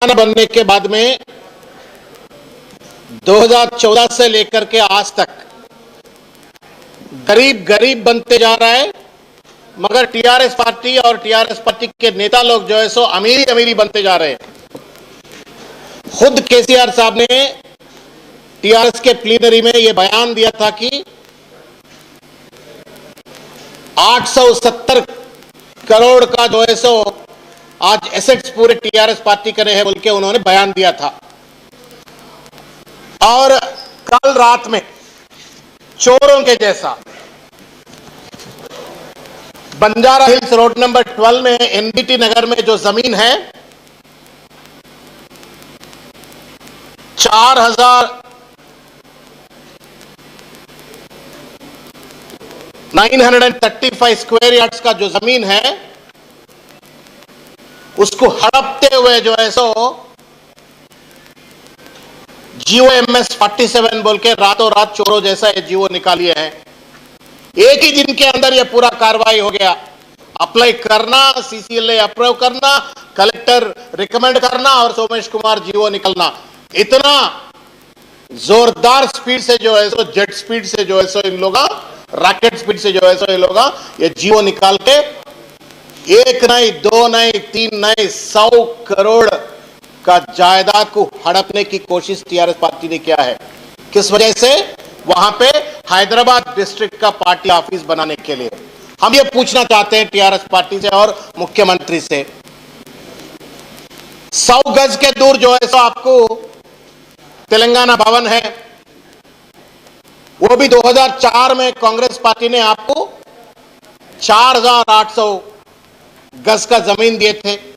तेलंगाना बनने के बाद में 2014 से लेकर के आज तक गरीब गरीब बनते जा रहा है, मगर टीआरएस पार्टी और टीआरएस पार्टी के नेता लोग जो है सो अमीरी अमीरी बनते जा रहे हैं। खुद केसीआर साहब ने टीआरएस के प्लीनरी में यह बयान दिया था कि 870 करोड़ का जो है सो आज एसेट्स पूरे टीआरएस पार्टी करे हैं बोल के उन्होंने बयान दिया था। और कल रात में चोरों के जैसा बंजारा हिल्स रोड नंबर 12 में एनबीटी नगर में जो जमीन है 4,935 स्क्वायर यार्ड्स का जो जमीन है उसको हड़पते हुए जो है सो GOMS 47 बोल के रातों रात चोरों जैसा ये जीवो निकालिए हैं। एक ही दिन के अंदर ये पूरा कार्रवाई हो गया। अप्लाई करना, CCLA अप्रूव करना, कलेक्टर रिकमेंड करना और सोमेश कुमार जीवो निकलना। इतना जोरदार स्पीड से जो है सो जेट स्पीड से जो है सो इन लोग रॉकेट स्पीड से जो है सो ये लोग ये जीवो निकाल के एक नहीं, दो नहीं, तीन नहीं, 100 करोड़ का जायदाद को हड़पने की कोशिश टीआरएस पार्टी ने किया है। किस वजह से? वहां पे हैदराबाद डिस्ट्रिक्ट का पार्टी ऑफिस बनाने के लिए। हम ये पूछना चाहते हैं टीआरएस पार्टी से और मुख्यमंत्री से, 100 गज के दूर जो है सो आपको तेलंगाना भवन है, वो भी 2004 में कांग्रेस पार्टी ने आपको 4,800 गज का जमीन दिए थे।